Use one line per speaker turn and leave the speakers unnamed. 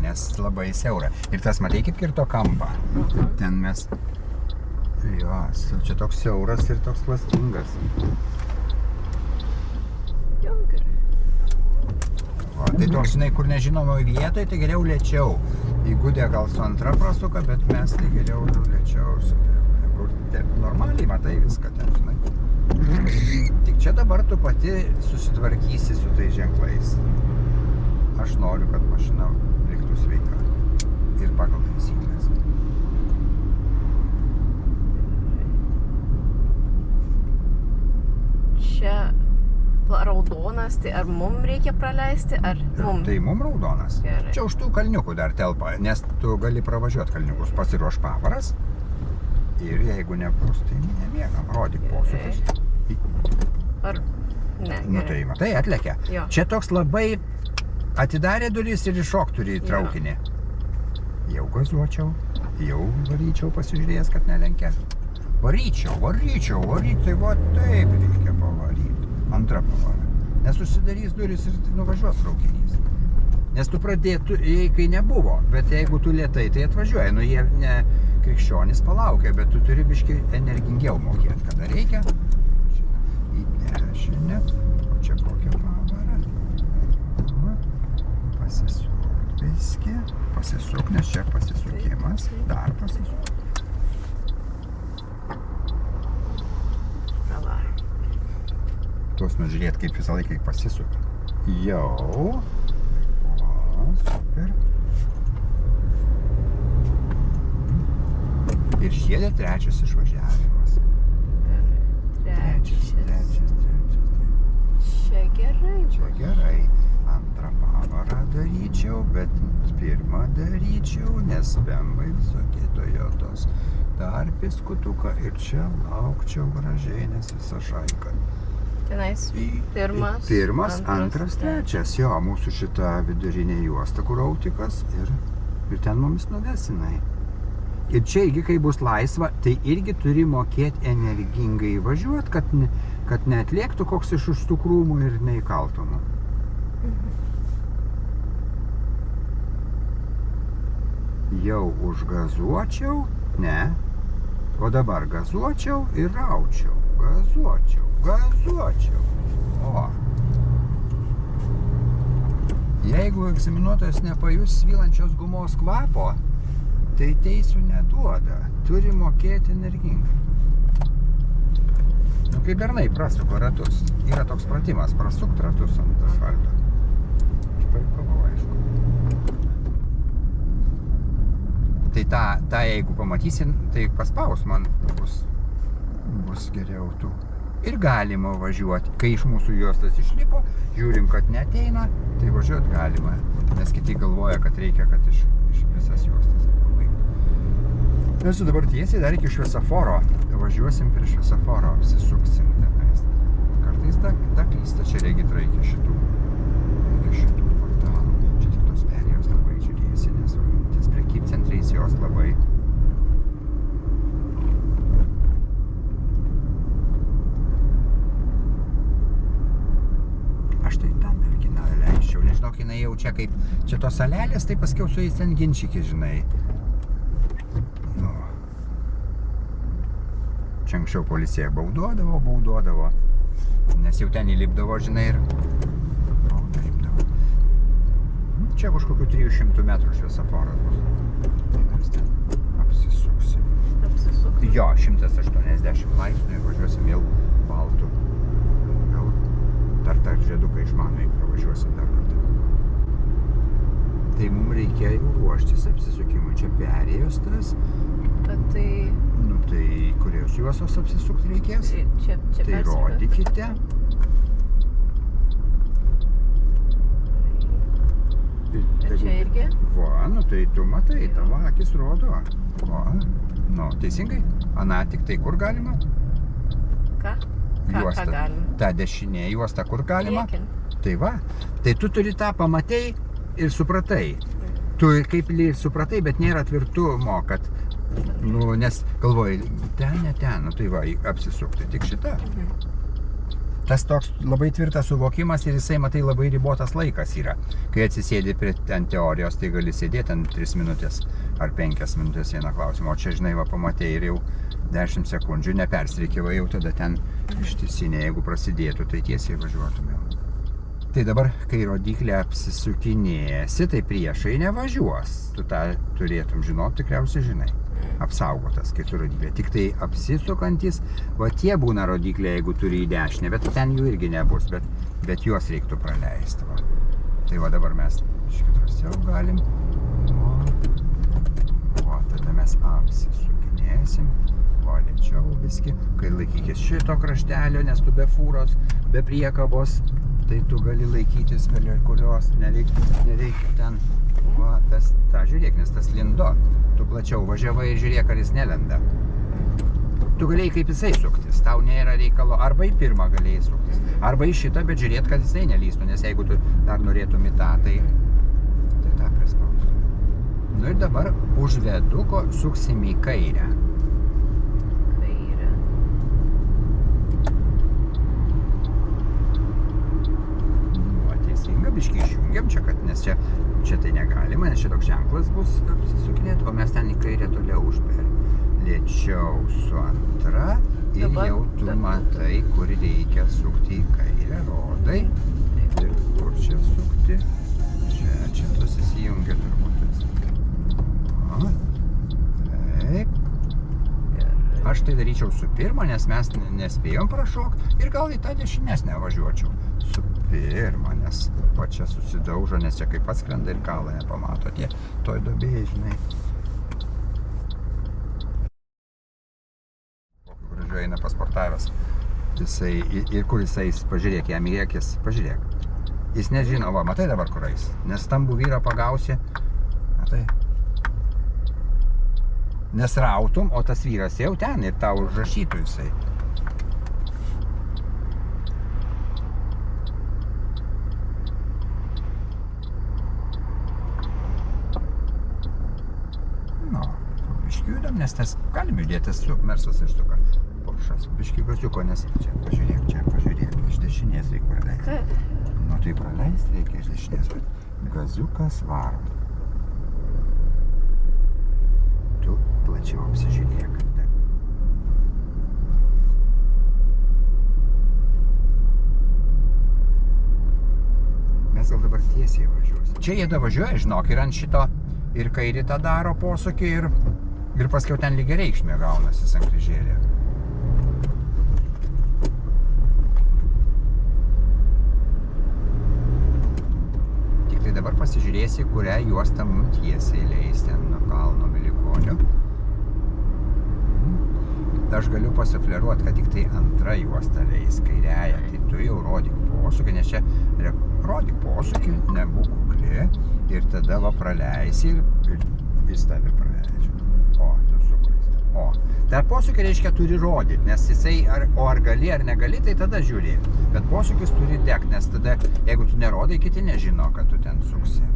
nes labai siaura. Ir tas, matai, kaip kirto kampą. Ten mes... Jo, čia toks siauras ir toks klastingas.
Jau gerai.
O tai toks, žinai, kur nežinomo vietoje, tai geriau lėčiau. Įgudė gal su antra prasuka, bet mes tai geriau lėčiau. Kur normaliai matai viską ten, žinai. Tik čia dabar tu pati susitvarkysi su tais ženklais. Aš noriu, kad mašina liktų sveika. Ir pagal taisyklės.
Čia raudonas, tai ar mum reikia praleisti, ar mum?
Tai mum raudonas.
Gerai.
Čia už tų kalniukų dar telpa, nes tu gali pravažiuoti kalniukus. Pasiruoš pavaras. Ir jeigu nebus, tai nemėgam. Rodyk posūkius.
Ar ne?
Nu tai matai, atlekia.
Jo.
Čia toks labai atidarė duris ir iššok turi į traukinį. Jau gazuočiau, jau varyčiau pasižiūrėjęs, kad nelenkia. Varyčiau, tai va taip reikia pavaryti. Antra pavara. Nes susidarys duris ir nuvažiuos traukinys. Nes tu pradėtų, kai nebuvo, bet jeigu tu lėtai, tai atvažiuoja. Nu jie ne krikščionys palaukia, bet tu turi biškai energingiau mokėti, kada reikia. Į dešinę, o čia kokia pavara. Pasisuk viskį, pasisuk, nes čia pasisukimas, dar pasisuk. Tuos nužiūrėt, kaip visą laiką pasisuka. Jau. O, super. Ir žiedė trečias išvažiavimas. Trečias.
Čia gerai.
Čia gerai. Antrą pavarą daryčiau, bet pirmą daryčiau, nes bembai visokie Toyotos. Dar piskutuką ir čia laukčiau gražiai, nes visa šaika.
Tenais
Pirmas, antras, trečias. Jo, mūsų šita vidurinė juosta, kur autikas ir ten mumis nuvesinai. Ir čia irgi, kai bus laisva, tai irgi turi mokėti energingai važiuoti, kad neatlėktų koks iš už tų krūmų ir neįkaltų. Jau užgazuočiau, ne, o dabar gazuočiau ir raučiau. Gazuočiau. O. Jeigu egzaminuotojas nepajus svylančios gumos kvapo, tai teisų neduoda. Turi mokėti energingai. Nu, kai bernai prasuko ratus. Yra toks pratimas, prasukt ratus ant asfalto. Aš palikavau, aišku. Tai tą jeigu pamatysi, tai paspaus man bus geriau tų. Ir galima važiuoti. Kai iš mūsų juostas išlipo, žiūrim, kad neateina, tai važiuoti galima. Nes kiti galvoja, kad reikia, kad iš visas juostas pabaigti. Mes dabar tiesiai dar iki šviesoforo. Važiuosim prie šviesoforo, apsisuksim tenais. Kartais daklysta čia regitra iki šitų kvartalų. Čia tik tos perėjos labai žiūrėsi, nes ties prekybcentriais jos labai. Aš tai tą merginą leisčiau, nežinau, jinai jau čia kaip, čia tos salelės, tai paskiau su jais ten ginčykė, žinai. Nu. Čia anksčiau policija bauduodavo, nes jau ten įlipdavo, žinai, ir baudaipdavo. Čia už kokių 300 metrų šviesoforas bus. Tai mes ten apsisuksim. Jo, 180 laipsnių ir važiuosim jau baltų. Dar žieduką išmanai pravažiuosim dar kartą. Tai mums reikia ruoštis apsisukimui. Čia perėjos tas.
Tai...
Nu tai kurios juostos apsisukti reikės?
Čia
tai rodykite.
Čia irgi?
Va, nu tai tu matai, tavo akis rodo. Va, nu teisingai. Ana, tik tai kur galima?
Ką?
Juosta.
Ką galima?
Ta dešinė juosta, kur galima?
Priekin.
Tai va, tai tu turi tą pamatei ir supratai. Tu kaip ir supratai, bet nėra tvirtumo, kad, nes galvoji, ten, nu tai va, apsisukti, tik šitą. tas toks labai tvirtas suvokimas ir jisai, matai, labai ribotas laikas yra. Kai atsisėdi prie ten teorijos, tai gali sėdėti ten 3 minutės ar 5 minutės vieną klausimą. O čia, žinai, va, pamatė ir jau 10 sekundžių nepersirikiavai, jau tada ten ištisinė, jeigu prasidėtų, tai tiesiai važiuotumėm. Tai dabar, kai rodyklė apsisukinėsi, tai priešai nevažiuos. Tu tą turėtum žinoti, tikriausiai žinai. Apsaugotas, kai su rodyklė. Tik tai apsisukantis, va tie būna rodyklė, jeigu turi į dešinę, bet ten jų irgi nebus, bet juos reiktų praleisti. Va. Tai va dabar mes iškitrasiau galim. O, tada mes apsisukinėsim. O, lėčiau viski. Kai laikykis šito kraštelio, nes tu be fūros, be priekabos, tai tu gali laikytis, kurios nereikia ten. Va, žiūrėk, nes tas lindo. Tu plačiau važiavai ir žiūrėk, ar jis nelenda. Tu galėjai kaip jisai suktis, tau nėra reikalo. Arba į pirmą galėjai suktis, arba į šitą, bet žiūrėt, kad jisai nelystų, nes jeigu tu dar norėtum į tą, tai tą prispaustum. Nu ir dabar už viaduko suksim į kairę. Biškai išjungiam čia, nes čia tai negalima, nes čia toks ženklas bus apsisukinėti, o mes ten į kairę toliau užper. Lėčiau su antra ir dabar, jau tu matai, kur reikia sukti į kairę, rodai. Ir kur čia sukti? Čia tas įsijungia turbūt. Taip. Aš tai daryčiau su pirma, nes mes nespėjom prašokti ir gal į tą dešinesnę važiuočiau. Su pirma, nes va čia susidaužo, nes čia kaip atskrenda ir kalą nepamato tie toj duobėje, žinai. Kokiu gražiu eina pasportavęs. Jisai, ir kur jisai, pažiūrėk, jam į akis, pažiūrėk. Jis nežino, va, matai dabar kur eis, nes stambų vyrą pagausi, matai. Nes rautum, o tas vyras jau ten ir tau užrašytų jisai. Nu, biškį judam, nes tas galim judėti, Mersas išsuka. Poršas, biškį gaziuko, nes čia pažiūrėk, iš dešinės reikia praleisti. Nu, tai praleisti reikia iš dešinės, bet gaziukas varom. Tu plačiau apsižiūrėk. Mes gal dabar tiesiai važiuosim. Čia jie davažiuoja, žinok, ir ant šito ir kairį tą daro posūkį ir paskiau ten lygiai reikšmė gaunasi sankryžėlė. Tik tai dabar pasižiūrėsi, kurią juostą mums tiesiai leis ten nuo kalno Milikonių. Aš galiu pasufleruoti, kad tik tai antra juosta leis kairiąją, tai tu jau rodyk posūkį, nes čia rodyk posūkį, nebūk kukli ir tada va praleisi ir jis tave praleidžia. O, tu suklysti. O, dar posūkį reiškia turi rodyti, nes jisai ar gali ar negali, tai tada žiūrėk. Bet posūkis turi degti, nes tada, jeigu tu nerodai, kiti nežino, kad tu ten suksi.